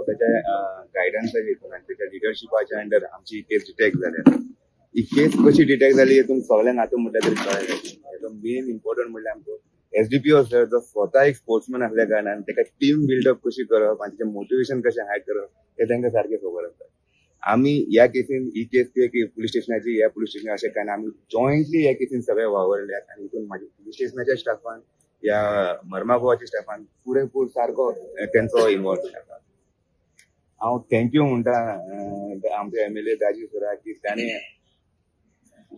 त्याच्या गायडन्साच्या हितून आणि त्याच्या लिडरशिपाच्या अंडर आमची ही केस डिटेक्ट जाल्या. ही केस कशी डिटेक्ट जाली हेतून सगळ्यांक आतां म्हटल्यार तरी कळ्ळें. हेतून मेन इम्पॉर्टंट म्हणल्यार आमचो एसडीपीओ सर जो स्वता एक स्पोर्ट्समॅन असल्या कारणान ताका टीम बिल्डअप कशी करप आनी तेचें मोटिवेशन कशें हाय करप हें तांकां सारकें खबर आसा. आमी ह्या केसीन ही केस पुलीस स्टेशनाची ह्या पुलीस स्टेशन अशें काय ना, आमी जॉयंटली ह्या केसीन सगळे वावरल्यात आनी हितून म्हाज्या पुलीस स्टेशनाच्या स्टाफान ह्या मर्मागोवाच्या स्टाफान पुरेपूर सारको तेंचो इन्वॉल्वमेंट आसा. हांव थँक्यू म्हणटा आमचे एमएलए दाजी सराक की ताणें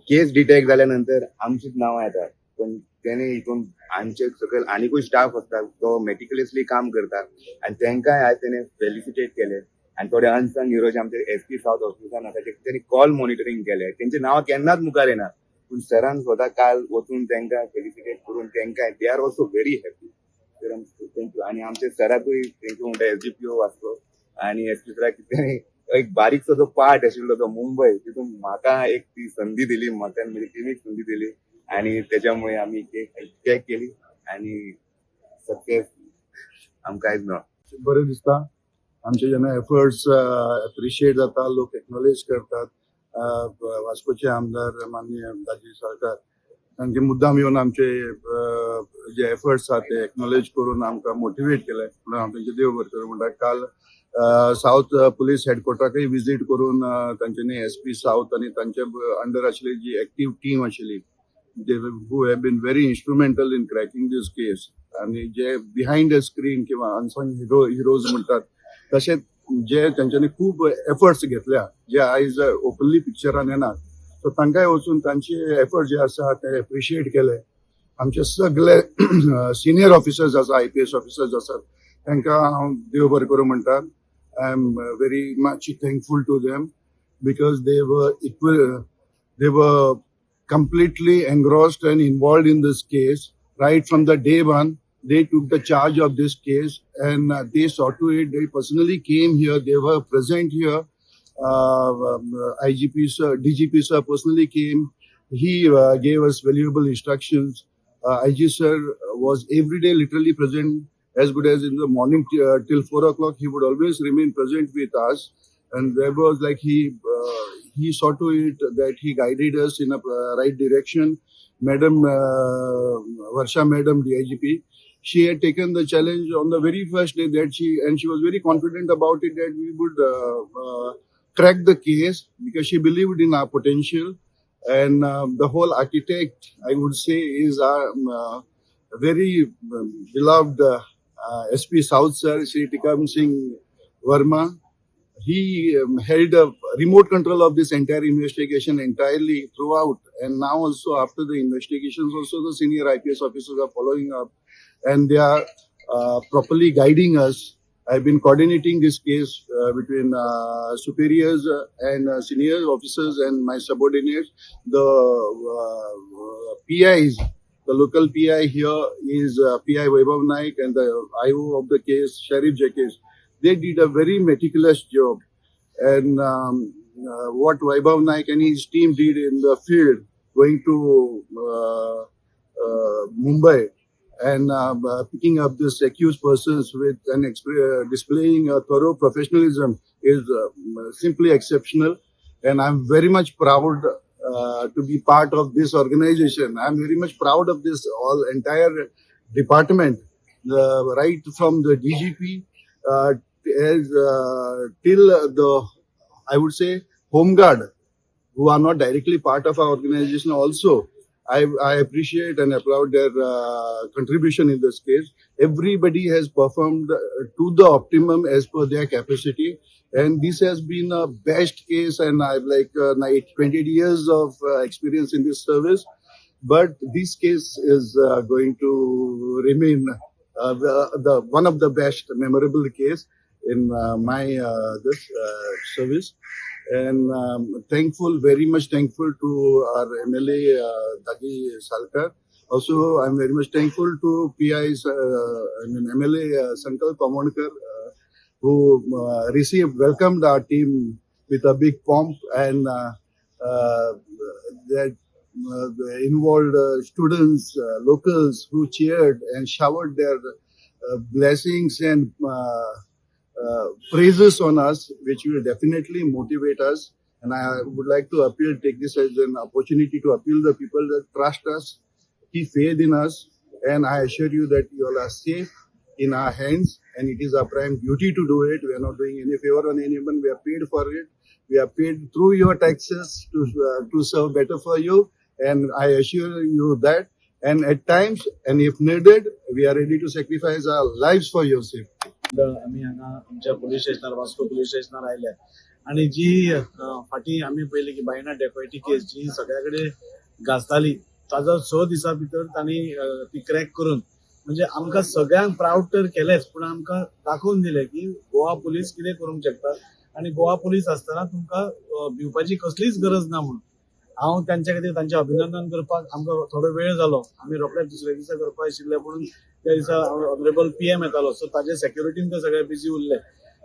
केस डिटेक्ट जाल्या नंतर आमचीच नांवां येतात, पण त्याने हितून आमचे सकयल आनीकूय स्टाफ आसता तो मेटिक्युलसली काम करता आनी तांकांय आयज तेणें फेलिसिटेट केले. आनी थोडे अनसंग हिरो जे आमचे एसपी साऊथ ऑफिसान आसा त्यांनी कॉल मॉनिटरींग केले. तेंची नांवां केन्नाच मुखार येना, पूण सरान स्वता काल वचून तांकां फेलिसिटेट करून तांकां they are also very happy. Sir thank you. आनी आमचे सराकूय थँक्यू म्हणटा एसडीपीओ वास्को आनी एसपी सराक कितें एक बारीकसो जो पार्ट आशिल्लो तो मुंबय तितून म्हाका एक ती संधी दिली, म्हाका म्हजी टिमीक संधी दिली आनी त्याच्यामुळे आमी चॅक केली आनी सक्सेस आमकां आयज मेळ्ळो. बरें दिसता आमचे जेन्ना एफर्ट्स एप्रिशिएट जाता, लोक एक्नॉलेज करतात. वास्कोचे आमदार माननीय दाजी सरकार तांचे मुद्दाम येवन आमचे जे एफर्ट्स आहा ते एक्नॉलेज करून आमकां मोटिवेट केले म्हणून हांव तांचे देव बरें करूं म्हणटा. काल साऊथ पुलीस हेडक्वॉर्टराकय विजीट करून तांच्यांनी एसपी साऊथ आनी तांचे अंडर आशिल्ली जी एक्टीव टीम आशिल्ली who have been very instrumental in cracking this case आणि जे बिहाइंड द स्क्रीन किंवा अनसंग हिरोज म्हणतात तशेंच जे तांच्यांनी खूब एफर्ट्स घेतल्या जे आयज ओपनली पिक्चरान येनात, सो तांकांय वचून तांचे एफर्ट जे आसा ते एप्रिशिएट केले. आमचे सगळे सिनियर ऑफिसर्स आसा, IPS ऑफिसर्स आसात, तांकां हांव देव बरें करूं म्हणटा. I am very much thankful to them because they were completely engrossed and involved in this case right from the day one. They took the charge of this case and they saw to it. They personally came here. They were present here. IGP sir, DGP sir personally came. He gave us valuable instructions. IG sir was every day literally present, as good as in the morning till 4 o'clock. He would always remain present with us. And there was like he saw to it that he guided us in a right direction. Madam Varsha Madam DIGP, she had taken the challenge on the very first day that she was very confident about it that we would crack the case because she believed in our potential. And the whole architect, I would say, is our very beloved SP South Sir, Sri Tikam Singh Verma. He held a remote control of this entire investigation entirely throughout, and now also after the investigations also the senior IPS officers are following up and they are properly guiding us. I've been coordinating this case between superiors and senior officers and my subordinates. The PIs, the local PI here is PI Vaibhav Naik and the IO of the case, Sharif Jakis. They did a very meticulous job. And what Vaibhav Naik and his team did in the field, going to Mumbai and picking up these accused persons with an displaying a thorough professionalism is simply exceptional. And I'm very much proud to be part of this organization. I'm very much proud of this entire department, right from the DGP till the, I would say, Home Guard, who are not directly part of our organization also. I appreciate and applaud their contribution in this case. Everybody has performed to the optimum as per their capacity. And this has been a best case, and I've 28 years of experience in this service. But this case is going to remain the one of the best memorable case in my this service. And thankful, very much thankful to our MLA Daji Salkar. Also, I'm very much thankful to PI's MLA Sankalp Amodkar, who welcomed our team with a big pomp, and that involved students, locals who cheered and showered their blessings and praises on us, which will definitely motivate us. And I would like to take this as an opportunity to appeal the people that trust us, keep faith in us, and I assure you that you all are safe in our hands, and it is our prime duty to do it. We are not doing any favor on anyone. We are paid for it. We are paid through your taxes to serve better for you, and I assure you that. And at times, and if needed, we are ready to sacrifice our lives for your safety. आम्ही हांगा आमच्या police स्टेशनार Vasco police स्टेशनार आयल्या आणि जी फाटी आम्ही पळयली की बायना डेकोयटी केस जी सगळ्याकडे गाजताली ताजो 6 दिसां भितर तांणी ती क्रॅक करून म्हणजे आमकां सगळ्यांक प्राऊड तर केलेच पण आमकां दाखोवन दिले की गोवा पुलीस कितें करूंक शकता आणि गोवा पुलीस आसतना तुमकां भिवपाची कसलीच गरज ना म्हणून हांव त्यांच्या खातीर तांचें अभिनंदन करपाक आमकां थोडो वेळ जालो आमी रोखडेच दुसऱ्या दिसा करपाक आशिल्ले म्हणून त्या दिसा ऑनरेबल PM येतालो सो ताजे सेक्युरिटीन ते सगळे बिजी उरले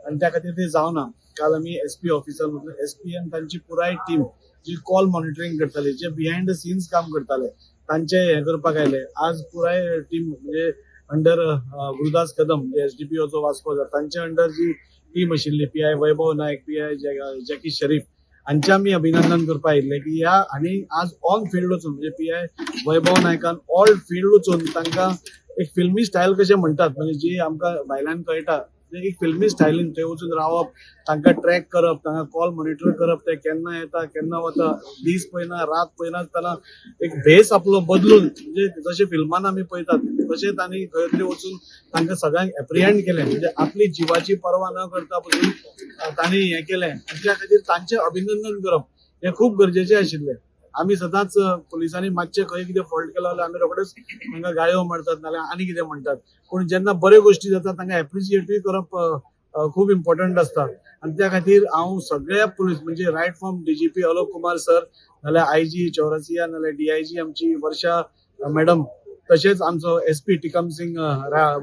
आणि त्या खातीर ते जावना काल आमी SP ऑफिसर SP आनी तांची पुराय टीम जी कॉल मॉनिटरिंग करताली जे बिहायंड द सीन्स काम करताले तांचे हे करपाक आयले आज पुराय टीम म्हणजे अंडर गुरुदास कदम SDPOचो वास्को तांचे अंडर जी टीम आशिल्ली PI वैभव नायक PI जॅकी शरीफ हांचे आमी अभिनंदन करपाक आयिल्ले की ह्या आनी आज ऑन फील्ड वचून म्हणजे PI वैभव नायकान ऑल फील्ड वचून तांकां एक फिल्मी स्टायल कशें म्हणटात म्हणजे जी आमकां भायल्यान कळटा एक फिल्मी स्टायलीन थंय वचून रावप तांकां ट्रॅक करप तांकां कॉल मॉनिटर करप ते केन्ना येता केन्ना वता दीस पळयना रात पळयनासतना एक भेस आपलो बदलून म्हणजे जशें फिल्मान आमी पळयतात तशें तांणी खंय तरी वचून तांकां सगळ्यांक एप्रिहेंड केलें म्हणजे आपली जिवाची पर्वा न करता पसून तांणी हें केलें त्या खातीर तांचें अभिनंदन करप हें खूब गरजेचें आशिल्लें आमी सदांच पुलिसांनी मातशें खंय कितें फॉल्ट केलो जाल्यार आमी रोखडेच तांकां गाळयो मारतात नाल्यार आनी कितें म्हणटात पूण जेन्ना बऱ्यो गोश्टी जातात तांकां एप्रिशिएटूय करप खूब इम्पॉर्टंट आसता आनी त्या खातीर हांव सगळ्या पुलीस म्हणजे right from DGP Alok Kumar sir नाल्यार IG चौरसिया नाल्यार DIG आमची वर्षा मॅडम तशेंच आमचो SP टिकम सिंग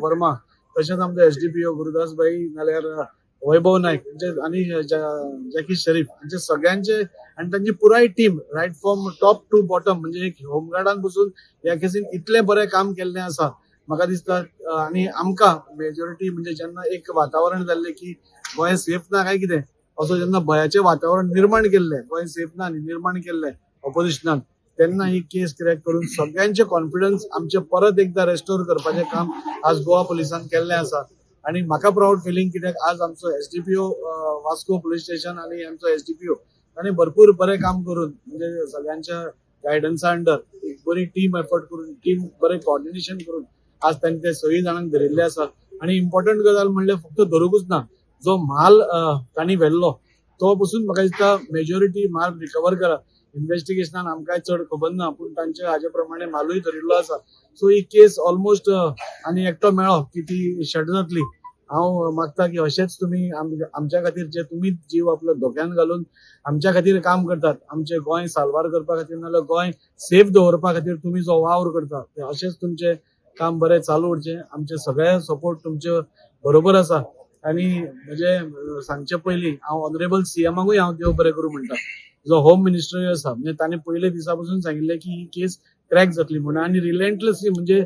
वर्मा तशेंच आमचो SDPO गुरुदास भाई नाल्यार वैभव नायक आणि जॅकी शरीफ हांचे सगळ्यांचे आणि तांची पुराय team right from top to bottom म्हणजे एक होमगार्डान बसून ह्या केसीन इतलें बरें काम केल्लें आसा म्हाका दिसता आनी आमकां मेजॉरिटी म्हणजे जेन्ना एक वातावरण जाल्लें की गोंय सेफ ना काय कितें असो जेन्ना भयाचें वातावरण निर्माण केल्लें गोंय सेफ ना निर्माण केल्लें ऑपोजिशनान तेन्ना ही केस क्रॅक करून सगळ्यांचे कॉन्फिडन्स आमचे परत एकदा रेस्टोर करपाचें काम आज गोवा पुलिसांन केल्लें आसा आणि म्हाका प्राऊड फिलिंग कित्याक आज आमचो SDPO वास्को पुलीस स्टेशन आणि आमचो SDPO तांणी भरपूर बरें काम करून म्हणजे सगळ्यांच्या गायडन्सा अंडर एक बरी टीम एफर्ट करून टीम बरें कोऑर्डिनेशन करून आज तांणी ते 6 जाणांक धरिल्ले आसा आणि इम्पॉर्टंट गजाल म्हणल्यार फक्त धरूकूच ना जो म्हाल तांणी व्हेल्लो तो पसून म्हाका दिसता मेजॉरिटी म्हाल रिकवर करा इन्व्हेस्टिगेशनान आमकां चड खबर ना पूण तांचे हाजे प्रमाणे म्हालूय धरिल्लो आसा सो ही केस ऑलमोस्ट आनी एकटो मेळ्ळो की ती शट जातली हांव मागता की अशेंच तुमी आमच्या खातीर जे तुमी जीव आपलो धोक्यान घालून आमच्या खातीर काम करतात आमचे गोंय साल्वार करपा खातीर नाल्यार गोंय सेफ दवरपा खातीर तुमी जो वावर करता ते अशेंच तुमचे काम बरें चालू उरचें आमचे सगळे सपोर्ट तुमचे बरोबर आसा आनी म्हणजे सांगचे पयलीं हांव ऑनरेबल CMाकूय हांव देव बरें करूं म्हणटा जो होम मिनिस्टर आसा म्हणजे तांणी पयले दिसा पासून सांगिल्लें की ही केस क्रॅक जातली म्हणून आणि रिलेंटलेसली म्हणजे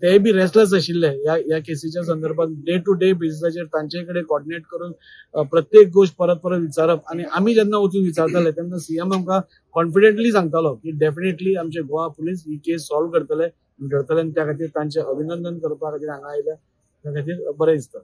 ते बी रेस्टलेस आशिल्ले ह्या केसीच्या संदर्भात डे टू डे बेसिसाचेर तांचे कडेन कोऑर्डिनेट करून प्रत्येक गोष्ट परत परत विचारप आणि आम्ही जेन्ना वचून विचारताले तेन्ना CM आमकां कॉन्फिडेंटली सांगतालो की डेफिनेटली आमचे गोवा पुलीस ही केस सॉल्व करतले आणि त्या खातीर तांचे अभिनंदन करपा खातीर हांगा आयले त्या खातीर बरें दिसता